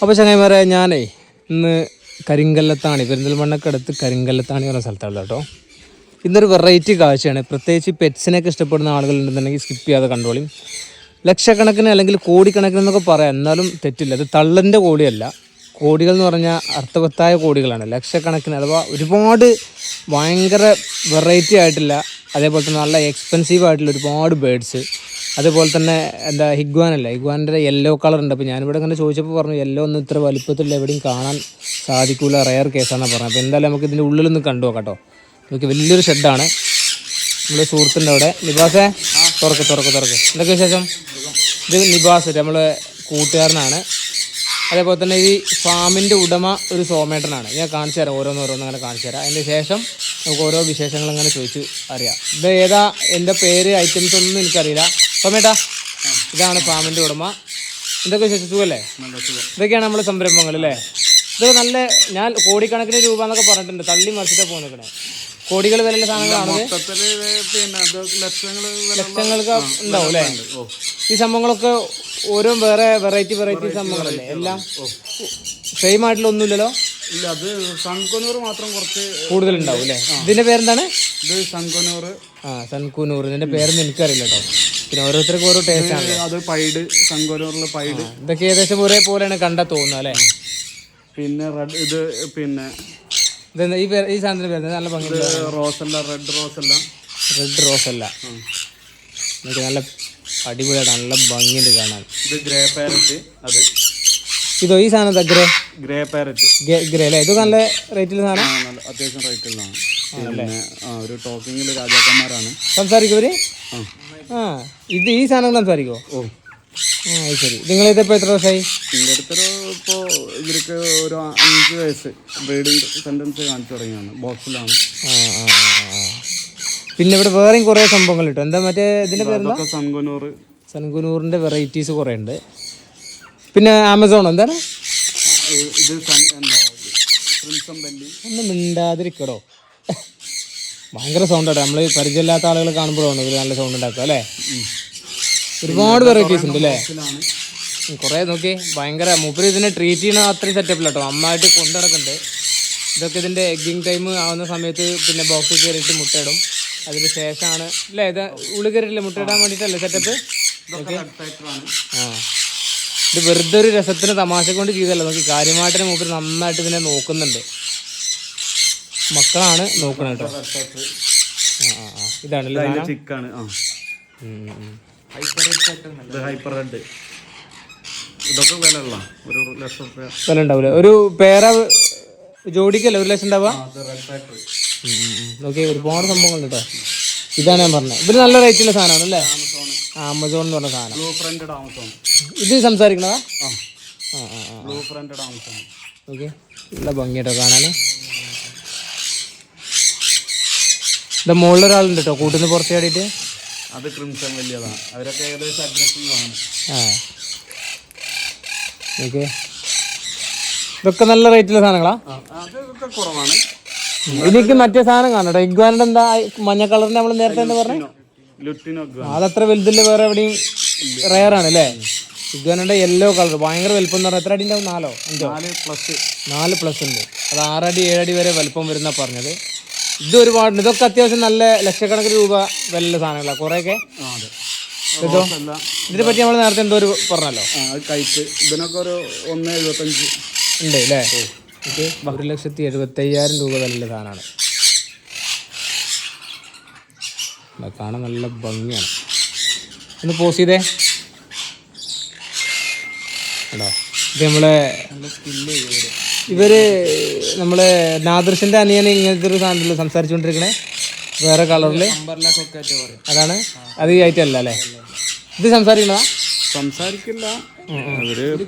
അപ്പോൾ ചങ്ങായിമാരെ ഞാനേ ഇന്ന് കരിങ്കല്ലത്താണി പെരിന്തൽമണ്ണക്ക് അടുത്ത് കരിങ്കല്ലത്താണി പറഞ്ഞ സ്ഥലത്താണ് കേട്ടോ. ഇന്നൊരു വെറൈറ്റി കാഴ്ചയാണ്. പ്രത്യേകിച്ച് പെറ്റ്സിനൊക്കെ ഇഷ്ടപ്പെടുന്ന ആളുകളുണ്ടെന്നുണ്ടെങ്കിൽ സ്കിപ്പ് ചെയ്യാതെ കണ്ടോളിയും. ലക്ഷക്കണക്കിന് അല്ലെങ്കിൽ കോടിക്കണക്കിന് എന്നൊക്കെ പറയാം, എന്നാലും തെറ്റില്ല. അത് തള്ളൻ്റെ കോടിയല്ല, കോടികൾ എന്ന് പറഞ്ഞാൽ അർത്ഥവത്തായ കോടികളാണ്. ലക്ഷക്കണക്കിന് അഥവാ ഒരുപാട് ഭയങ്കര വെറൈറ്റി ആയിട്ടില്ല, അതേപോലെ തന്നെ നല്ല എക്സ്പെൻസീവ് ആയിട്ടുള്ള ഒരുപാട് ബേഡ്സ്. അതേപോലെ തന്നെ എന്താ ഹിഗ്വാനല്ല, ഹിഗ്വാനിൻ്റെ യെല്ലോ കളർ ഉണ്ട്. അപ്പോൾ ഞാനിവിടെ ഇങ്ങനെ ചോദിച്ചപ്പോൾ പറഞ്ഞു യെല്ലോ ഒന്നും ഇത്ര വലുപ്പത്തിലുള്ള എവിടെയും കാണാൻ സാധിക്കില്ല, റെയർ കേസാണെന്നാണ് പറഞ്ഞത്. അപ്പോൾ എന്തായാലും നമുക്ക് ഇതിൻ്റെ ഉള്ളിലൊന്ന് കണ്ടു നോക്കാം കേട്ടോ. നമുക്ക് വലിയൊരു ഷെഡാണ് നമ്മുടെ സുഹൃത്തിൻ്റെ അവിടെ. നിബാസേ തുറക്ക്. എന്തൊക്കെ വിശേഷം? ഇത് നിബാസ് നമ്മളെ കൂട്ടുകാരനാണ്. അതേപോലെ തന്നെ ഈ ഫാമിൻ്റെ ഉടമ ഒരു സോമേട്ടനാണ്. ഞാൻ കാണിച്ചു തരാം, ഓരോന്നോരോന്ന് അങ്ങനെ കാണിച്ചു തരാം. അതിന് ശേഷം നമുക്ക് ഓരോ വിശേഷങ്ങൾ അങ്ങനെ ചോദിച്ച് അറിയാം. ഇത് ഏതാ, എൻ്റെ പേര് ഐറ്റംസ് ഒന്നും എനിക്കറിയില്ല. സോമേട്ടാ, ഇതാണ് ഫാമിൻ്റെ ഉടമ. എന്തൊക്കെ വിശേഷം? സുഖമല്ലേ? ഇതൊക്കെയാണ് നമ്മുടെ സംരംഭങ്ങൾ അല്ലേ? ഇതൊക്കെ നല്ല, ഞാൻ കോടിക്കണക്കിന് രൂപ എന്നൊക്കെ പറഞ്ഞിട്ടുണ്ട്, തള്ളി മറിച്ചിട്ട് പോയി നിൽക്കണേ. കോടികൾ വിലയുള്ള സാധനങ്ങളാണ്. ലക്ഷങ്ങൾക്ക് ഉണ്ടാവും അല്ലേ? ഈ സംഭവങ്ങളൊക്കെ ഓരോ വേറെ വെറൈറ്റി സംഭവങ്ങളല്ലേ? എല്ലാം സെയിം ആയിട്ടുള്ള ഒന്നുമില്ലല്ലോ? ഇല്ല, അത് സൺകുനൂർ മാത്രം കുറച്ച് കൂടുതലുണ്ടാവും അല്ലേ? ഇതിന്റെ പേരെന്താണ്? ഇത് സൺകുനൂർ. സൺകുനൂർ. ഇതിന്റെ പേരൊന്നും എനിക്കറിയില്ല കേട്ടോ. പിന്നെ ഓരോരുത്തർക്കും ഓരോ ടേസ്റ്റ് ആണ്. അത് പൈഡ്, സൺകുനൂറിലെ പൈഡ്. ഇതൊക്കെ ഏകദേശം ഒരേ പോലെയാണ് കണ്ടാ തോന്നുന്നത് അല്ലേ? പിന്നെ റെഡ്, ഇത് പിന്നെ ഈ സാധനത്തിന്റെ പേര് നല്ല ഭംഗി. റോസല്ല, റെഡ് റോസല്ല. എനിക്ക് നല്ല അടിപൊളിയായിട്ട് നല്ല ഭംഗിയുണ്ട് കാണാൻ. ഇത് ഗ്രേ പാരറ്റ്. അത് ഇതോ ഈ സാധനം ഗ്രേ പാരറ്റ്, ഗ്രേ അല്ലേ? ഇത് നല്ല റേറ്റിലുള്ള സാധനം, അത്യാവശ്യം റേറ്റുള്ളതാണ്. പിന്നെ ഒരു ടോക്കിങ്ങിൽ രാജാക്കന്മാരാണ്. സംസാരിക്കും ഇവര്? ഇത് ഈ സാധനം സംസാരിക്കോ? ശരി. നിങ്ങളിതിപ്പോൾ എത്ര വർഷമായി? എൻ്റെ അടുത്തൊരു ഇപ്പോൾ ഇവർക്ക് ഒരു 5 വയസ്സ് ബ്രീഡിങ് സെൻറ്റൻസ് കാണിച്ചു തുടങ്ങിയാണ്. ബോക്സിലാണ്. പിന്നെ ഇവിടെ വേറെയും കുറേ സംഭവങ്ങൾ കിട്ടും. എന്താ മറ്റേ ഇതിൻ്റെ പേര്? സൺകുനൂറിൻ്റെ വെറൈറ്റീസ് കുറേ ഉണ്ട്. പിന്നെ ആമസോൺ എന്താണ് ഇത്? Crimson belly. ഒന്നും മിണ്ടാതിരിക്കടോ, ഭയങ്കര സൗണ്ടാണ്. നമ്മൾ പരിചയമില്ലാത്ത ആളുകൾ കാണുമ്പോഴാണ് ഇവർ നല്ല സൗണ്ട് ഉണ്ടാക്കുക അല്ലേ? ഒരുപാട് വെറൈറ്റീസ് ഉണ്ട് അല്ലേ? കുറേ നോക്കി, ഭയങ്കര മൂപ്പര് ഇതിനെ ട്രീറ്റ് ചെയ്യണ അത്രയും സെറ്റപ്പില്ല കേട്ടോ. അമ്മയായിട്ട് കൊണ്ടു നടക്കുന്നുണ്ട്. ഇതൊക്കെ ഇതിൻ്റെ എഗ്ഗിങ് ടൈം ആവുന്ന സമയത്ത് പിന്നെ ബോക്സിൽ കയറിയിട്ട് മുട്ടയിടും. അതിന് ശേഷമാണ് അല്ലേ ഇത് ഉള്ളിൽ കയറിയിട്ടില്ല, മുട്ടയിടാൻ വേണ്ടിയിട്ടല്ലേ സെറ്റപ്പ്? ഓക്കെ. ഇത് വെറുതെ ഒരു രസത്തിന് തമാശ കൊണ്ട് ചെയ്തല്ല, നോക്കി കാര്യമായിട്ട് മൂപ്പര് നന്നായിട്ട് ഇതിനെ നോക്കുന്നുണ്ട്. മക്കളാണ് നോക്കുന്നത് കേട്ടോ. ഇതാണല്ലേ ചിക്കാണ്. Hyper red. ഇതൊക്കെ വില ഒരു 1 ലക്ഷം വില ഉണ്ടാവില്ല. ഒരു പേര ജോഡിക്കല്ലേ 1 ലക്ഷം ഉണ്ടാവുക? നോക്കി ഒരുപാട് സംഭവങ്ങളുണ്ട് കേട്ടോ. ഇതാണ് ഞാൻ പറഞ്ഞത്. ഇവര് നല്ല റേറ്റുള്ള സാധനമാണ് അല്ലേ? ആമസോൺ എന്ന് പറഞ്ഞ സാധനം. Blue fronted Amazon. ഇത് സംസാരിക്കണതാ? Blue fronted Amazon. ഓക്കെ, നല്ല ഭംഗിയായിട്ടോ കാണാൻ. ഇത് മുകളിലൊരാളുണ്ട് കേട്ടോ, കൂട്ടിന്ന് പുറത്ത് ചാടിയിട്ട്. അത് ക്രിംസൺ വലിയതാണ്. അവരൊക്കെ ഏകദേശം അഗ്രസീവാണ്. ഓക്കെ, ഇതൊക്കെ നല്ല റേറ്റുള്ള സാധനങ്ങളാ? അതൊക്കെ കുറവാണ്. എനിക്ക് മറ്റേ സാധനം കാണട്ടോ, ഇഗ്വാനിന്റെ എന്താ മഞ്ഞ കളറിന്റെ നമ്മൾ നേരത്തെ എന്താ പറഞ്ഞത്? അതത്ര വലുതില്ല, വേറെ എവിടെയും റെയർ ആണ് അല്ലേ? ഇഗ്വാനിന്റെ യെല്ലോ കളർ ഭയങ്കര വലുപ്പം എന്ന് പറഞ്ഞാൽ എത്ര അടി ഉണ്ടാവും? 4 5 4 പ്ലസ് ഉണ്ട്. അത് 6 അടി 7 അടി വരെ വലുപ്പം വരുന്ന പറഞ്ഞത്. ഇത് ഒരുപാടുണ്ട്. ഇതൊക്കെ അത്യാവശ്യം നല്ല ലക്ഷക്കണക്കിന് രൂപ വിലയുള്ള സാധനങ്ങളാണ് കുറേയൊക്കെ. ഇതോ ഇതിനെ പറ്റി നമ്മൾ നേരത്തെ എന്തോ ഒരു പറഞ്ഞല്ലോ, ഇതിനൊക്കെ ഒരു 1.75 ഉണ്ട് അല്ലേ? ഓക്കെ, 1,75,000 രൂപ വിലയുള്ള സാധനമാണ്. കാണാൻ നല്ല ഭംഗിയാണ്. ഒന്ന് പോസ് ചെയ്തേ കേട്ടോ. ഇത് നമ്മളെ ഇവര് നമ്മളെ നാദൃശിന്റെ അനിയനെ ഇങ്ങനത്തെ ഒരു സാധനത്തിൽ സംസാരിച്ചുകൊണ്ടിരിക്കണേ, വേറെ കളറിൽ. അതാണ് അത് ഈ ഐറ്റം അല്ല അല്ലേ? ഇത് സംസാരിക്കണതാ? സംസാരിക്കില്ല.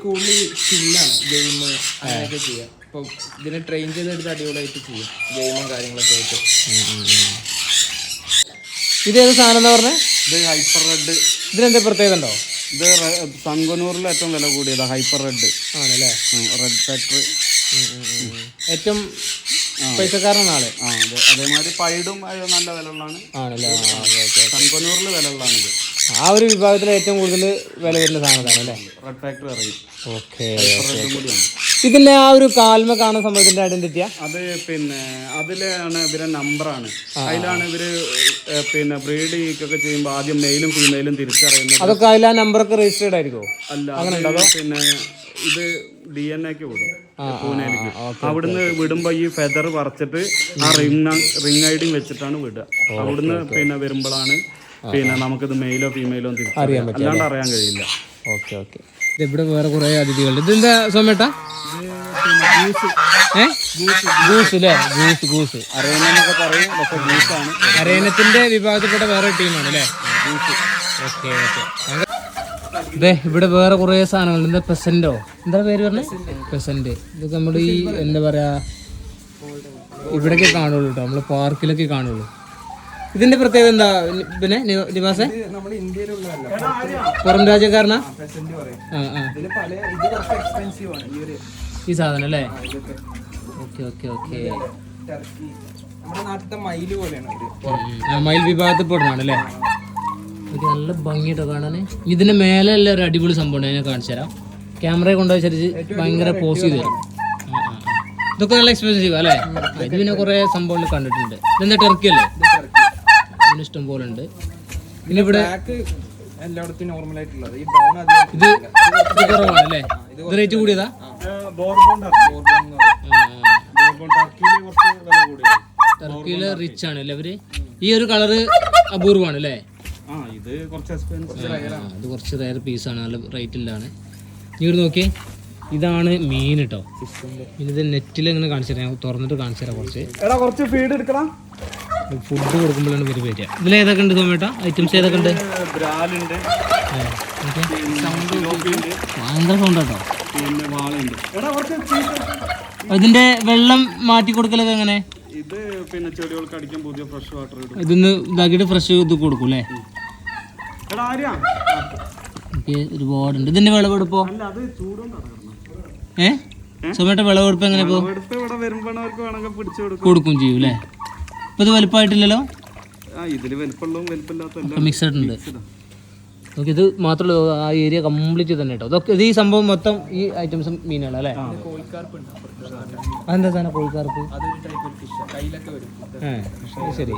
കൂടുതൽ സ്കില്ലാണ്, ഗെയിം അങ്ങനെയൊക്കെ ചെയ്യാം. ഇപ്പം ഇതിനെ ട്രെയിൻ ചെയ്തെടുത്ത് അടിപൊളിയായിട്ട് ചെയ്യും, ഗെയിമും കാര്യങ്ങളൊക്കെ ആയിട്ട്. ഇതേത് സാധനം എന്താ പറഞ്ഞത്? ഇത് ഹൈപ്പർ റെഡ്. ഇതിനെന്താ പ്രത്യേകത ഉണ്ടോ? ഇത് സൺകുനൂറിൽ ഏറ്റവും വില കൂടിയതാണ് ഹൈപ്പർ റെഡ് ആണല്ലേ? റെഡ് ഫാക്ടറി ഏറ്റവും പൈസക്കാരനാണ്. അതേമാതിരി പൈഡും നല്ല വില ഉള്ളതാണ്. ആണല്ലേ? സൺകുനൂറിൽ വില ഉള്ളതാണ് ഇത്. ആ ഒരു വിഭാഗത്തിൽ ഏറ്റവും കൂടുതൽ വില വരുന്ന സാധനമാണ് അല്ലേ? റെഡ് ഫാക്ടറി ഇറങ്ങി. ഓക്കെ. റെഡും കൂടിയാണ്. ഇതിന്റെ ആ ഒരു കാൽമ കാണുന്ന സംഭവത്തിന്റെ ഐഡന്റിറ്റിയാ? അത് പിന്നെ അതിലാണ് ഇവരെ നമ്പറാണ്. അതിലാണ് ഇവര് പിന്നെ ബ്രീഡ് ഒക്കെ ചെയ്യുമ്പോൾ ആദ്യം മെയിലും ഫീമെയിലും തിരിച്ചറിയുന്നത്. അതൊക്കെ അതിൽ ആ നമ്പറൊക്കെ രജിസ്റ്റേർഡ് ആയിരിക്കുമോ? അല്ല, പിന്നെ ഇത് DNA വിടും പൂനെയിലേക്ക്. അവിടുന്ന് വിടുമ്പോ ഈ ഫെദർ പറിച്ചിട്ട് ആ റിംഗ് ഐഡിയും വെച്ചിട്ടാണ് വിടുക. അവിടുന്ന് പിന്നെ വരുമ്പോഴാണ് പിന്നെ നമുക്കിത് മെയിലോ ഫീമെയിലോ തിരിച്ചറിയാൻ പറ്റും, അല്ലാണ്ട് അറിയാൻ കഴിയില്ല. Okay okay. ഇവിടെ വേറെ കുറെ അതിഥികളുണ്ട്. ഇതെന്താ സോമേട്ടാ? ഗൂസ് അരേനൊക്കെ പറയും, പക്ഷെ ഗൂസാണ്. അരേനത്തിന്റെ വിഭാഗത്തിൽപ്പെട്ട വേറെ ടീമാണ് അല്ലേ? Okay okay. അതെ, ഇവിടെ വേറെ കുറെ സാധനങ്ങളുണ്ട്. എന്താ പെസന്റോ, എന്താ പേര് പറഞ്ഞത്? പെസന്റ്. ഇതൊക്കെ നമ്മൾ ഈ എന്താ പറയാ ഇവിടേക്ക് കാണുള്ളൂ കേട്ടോ, നമ്മള് പാർക്കിലൊക്കെ കാണുള്ളൂ. ഇതിന്റെ പ്രത്യേകത എന്താ പിന്നെ നിവാസേ? പുറം രാജ്യക്കാരനാ? ഈ സാധനം അല്ലേ? Okay okay okay. മയിൽ വിഭാഗത്തിൽ പെടുന്നതാണ് അല്ലേ? നല്ല ഭംഗിയായിട്ടോ കാണാൻ. ഇതിന്റെ മേലെ അല്ല ഒരു അടിപൊളി സംഭവം ഞാൻ കാണിച്ചു തരാം. ക്യാമറയെ കൊണ്ടുവച്ചരിച്ച് ഭയങ്കര പോസ് ചെയ്ത് തരും. ഇതൊക്കെ നല്ല എക്സ്പെൻസീവ് അല്ലേ? ഇത് പിന്നെ കുറെ സംഭവങ്ങൾ കണ്ടിട്ടുണ്ട്. ഇതെന്താ ടർക്കി അല്ലേ? ഇതിന് ഇഷ്ടം പോലെ ഉണ്ട്. പിന്നെ ഇവിടെ ഇത് കുറവാണ് അല്ലേ? ഇത് റേറ്റ് കൂടിയതാ? ടർക്കിയില് റിച്ച് ആണ് അല്ലേ അവര്? ഈ ഒരു കളറ് അപൂർവമാണ് അല്ലേ? ഇത് കുറച്ച് റയർ പീസാണ്, നല്ല റേറ്റിലാണ്. ഇങ്ങോട്ട് നോക്കിയേ, ഇതാണ് മീൻ കേട്ടോ. ഇത് നെറ്റിൽ ഇങ്ങനെ കാണിച്ചു തരാം, തുറന്നിട്ട് കാണിച്ചു തരാം. കുറച്ച് ഫീഡ് എടുക്കണം. ഫുഡ് കൊടുക്കുമ്പോഴാണ് ഇവര് വരിക. ഇതിൽ ഏതൊക്കെ ഉണ്ട് സോമേട്ടാ? ഐറ്റംസ് ഏതൊക്കെ ഉണ്ട്? ഭയങ്കര സൗണ്ട് കേട്ടോ. ഇതിന്റെ വെള്ളം മാറ്റി കൊടുക്കലൊക്കെ എങ്ങനെ? ഇത് പിന്നെ ചെടികൾക്ക് അടിക്കാൻ പുതിയ ഫ്രഷ് വാട്ടർ ഇടും. ഇതൊന്ന് ഇതാക്കിയിട്ട് ഫ്രഷ് ഇത് കൊടുക്കും അല്ലേ? ഒരുപാടുണ്ട്. ഇതിന്റെ വിളവെടുപ്പോ? സോമേട്ട വിളവെടുപ്പ് എങ്ങനെ കൊടുക്കും ചെയ്യും അല്ലേ? ഇപ്പൊ ഇത് വലുപ്പമായിട്ടില്ലല്ലോ? മിക്സഡ് ഉണ്ട്. ഓക്കെ. ഇത് മാത്രമല്ല, ആ ഏരിയ കംപ്ലീറ്റ് തന്നെ കേട്ടോ. ഇതൊക്കെ ഇത് ഈ സംഭവം മൊത്തം ഈ ഐറ്റംസും മീനുകളാണ് അല്ലേ? അതെന്താ സാധനം കോഴിക്കാർപ്പ്? ശരി,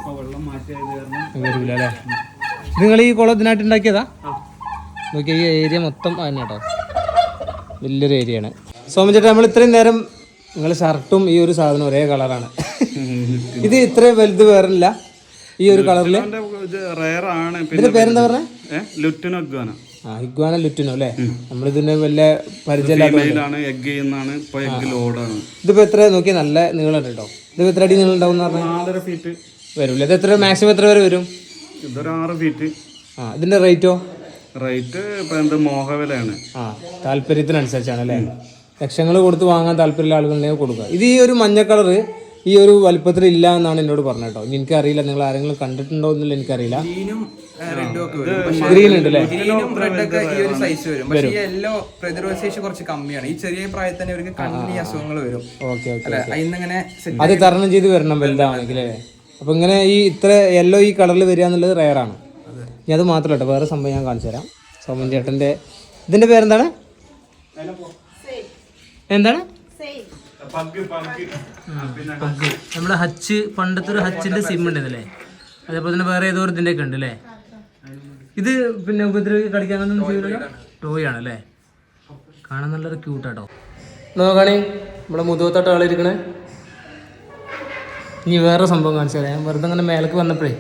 വരൂല അല്ലേ? നിങ്ങൾ ഈ കുളം ഇതിനായിട്ട് ഉണ്ടാക്കിയതാ? നോക്കിയ ഈ ഏരിയ മൊത്തം തന്നെ കേട്ടോ, വലിയൊരു ഏരിയ ആണ്. സോമൻ ചേട്ടാ, നമ്മൾ ഇത്രയും നേരം നിങ്ങൾ ഷർട്ടും ഈ ഒരു സാധനം ഒരേ കളറാണ്. ഇത് ഇത്രയും വലുത് വേറില്ല ഈ ഒരു കളറില്. ഇതിന്റെ പേരെന്താ പറഞ്ഞേ? ഇഗ്വാന ലുറ്റിനോ അല്ലേ? നമ്മളിതിന് വലിയ പരിചയമില്ലാത്ത. ഇതിപ്പോ എത്ര നോക്കിയാ നല്ല നീളം കേട്ടോ. ഇതിപ്പോ എത്ര അടി നീളം ഉണ്ടാവും? 4.5 ഫീറ്റ് വരൂല്ലേ? ഇത് എത്ര മാക്സിമം എത്ര വരെ വരും? ഇതൊരു 6 ഫീറ്റ്. ഇതിന്റെ റേറ്റോ? റേറ്റ് ഇപ്പൊ മോഹവിലയാണ്. താല്പര്യത്തിനനുസരിച്ചാണ് അല്ലേ? ലക്ഷങ്ങൾ കൊടുത്ത് വാങ്ങാൻ താല്പര്യമുള്ള ആളുകളുണ്ടെങ്കിൽ കൊടുക്കുക. ഇത് ഈ ഒരു മഞ്ഞ കളറ് ഈ ഒരു വലുപ്പത്തിൽ ഇല്ല എന്നാണ് എന്നോട് പറഞ്ഞത് കേട്ടോ. എനിക്കറിയില്ല, നിങ്ങൾ ആരെങ്കിലും കണ്ടിട്ടുണ്ടോ എന്നല്ല എനിക്കറിയില്ല. ഗ്രീൻ ഉണ്ട് അല്ലേ? Okay okay. അത് തരണം ചെയ്ത് വരണം വലുതാണെങ്കിൽ. അപ്പൊ ഇങ്ങനെ ഈ ഇത്ര യെല്ലോ ഈ കളറിൽ വരിക എന്നുള്ളത് റയറാണ്. ഇനി അത് മാത്രമല്ല കേട്ടോ, വേറെ സംഭവം ഞാൻ കാണിച്ചു തരാം. സോമൻ ചേട്ടന്റെ ഇതിന്റെ പേരെന്താണ്? എന്താണ്? നമ്മുടെ ഹച്ച്, പണ്ടത്തെ ഒരു ഹച്ചിന്റെ സിം ഉണ്ട് ഇതല്ലേ? അതേപോലെ തന്നെ വേറെ ഏതോ ഇതിന്റെ ഒക്കെ ഉണ്ട് അല്ലേ? ഇത് പിന്നെ ഉപദ്രവിക്ക് കളിക്കാനൊന്നും ചെയ്യില്ല, ടോയ് ആണ് അല്ലേ? കാണാൻ നല്ലൊരു ക്യൂട്ടാട്ടോ. നോക്കണേ, നമ്മുടെ മുതുകത്തോട്ട് ആളിരിക്കണേ. ഇനി വേറെ സംഭവം കാണിച്ചു തരാം. ഞാൻ വെറുതെ അങ്ങനെ മേലേക്ക് വന്നപ്പോഴേ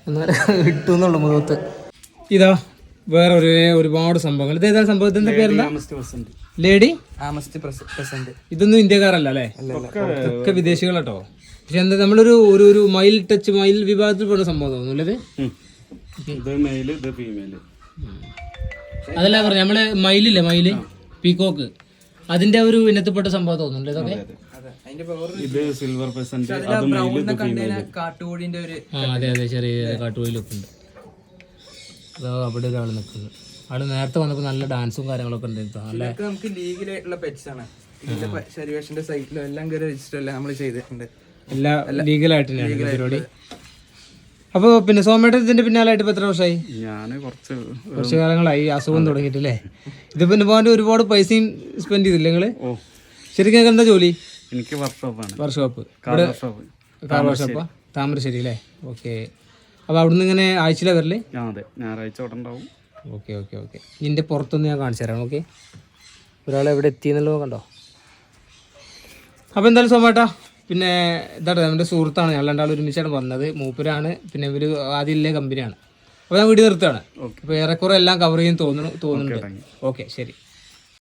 അങ്ങനെ ഇട്ടു എന്നുള്ളു മുതുകത്ത്. ഇതാ വേറെ ഒരുപാട് സംഭവങ്ങൾ. ഇത് ഏതാ സംഭവത്തിന്റെ പേരെന്താ? Lady present. ഇതൊന്നും ഇന്ത്യക്കാരല്ല അല്ലേ? ഒക്കെ വിദേശികളാട്ടോ. പക്ഷെ എന്താ നമ്മളൊരു ഒരു മയിൽ ടച്ച്, മയിൽ വിഭാഗത്തിൽ പെടുന്ന സംഭവം തോന്നുന്നത്. അതല്ല പറഞ്ഞ നമ്മള് മയിലില്ലേ, മയില് പീകോക്ക്, അതിന്റെ ഒരു ഇനത്തിൽപ്പെട്ട സംഭവം തോന്നുന്നുണ്ട് ഇതൊക്കെ. അതെ അതെ, ചെറിയ കാട്ടുകോഴിലൊക്കെ ഉണ്ട്. അതോ അവിടെ ഒരാൾ നിൽക്കുന്നു. ആള് നേരത്തെ വന്നപ്പോ നല്ല ഡാൻസും കാര്യങ്ങളൊക്കെ ഉണ്ട്. നമുക്ക് ലീഗലായിട്ടുള്ള പെറ്റ്സ് ആണ്. ഇതിന്റെ ശരീരത്തിന്റെ സൈറ്റിലും എല്ലാം രജിസ്റ്റർ എല്ലാം നമ്മൾ ചെയ്തിട്ടുണ്ട്. എല്ലാ ലീഗലായിട്ട് പരിപാടി. അപ്പോൾ പിന്നെ സോമേട്ടൻ ഇതിൻ്റെ പിന്നാലായിട്ട് ഇപ്പോൾ എത്ര വർഷമായി? ഞാൻ കുറച്ച് കാലങ്ങളായി അസുഖം തുടങ്ങിയിട്ടില്ലേ? ഇത് പിന്നെ പോകാൻ ഒരുപാട് പൈസയും സ്പെൻഡ് ചെയ്തില്ലേ നിങ്ങൾ? ശരിക്കും നിങ്ങൾക്ക് എന്താ ജോലി? എനിക്ക് വർക്ക്ഷോപ്പാണ്. വർക്ക്ഷോപ്പ് ഇവിടെ കാർ വർക്ക്ഷോപ്പാ താമരശ്ശേരി അല്ലേ? ഓക്കെ. അപ്പോൾ അവിടുന്ന് ഇങ്ങനെ ആഴ്ചയിലെ വരല്? അതെ, ഞായറാഴ്ച അവിടെ ഉണ്ടാവും. Okay okay okay. ഇതിൻ്റെ പുറത്തൊന്ന് ഞാൻ കാണിച്ചു തരാം. ഓക്കെ, ഒരാൾ എവിടെ എത്തിയെന്നുള്ളത് കണ്ടോ? അപ്പോൾ എന്തായാലും സോമേട്ടാ, പിന്നെ ഇതാണ് നമ്മുടെ സുഹൃത്താണ്, ഞങ്ങൾ രണ്ടാളും ഒരുമിച്ചാണ് വന്നത്. മൂപ്പരാണ്, പിന്നെ ഇവർ ആദ്യമില്ലേ കമ്പനിയാണ്. അപ്പോൾ ഞാൻ വീഡിയോ നിർത്തുകയാണ്. അപ്പോൾ ഏറെക്കുറെ എല്ലാം കവർ ചെയ്യാൻ തോന്നുന്നുണ്ട്. ഓക്കെ, ശരി.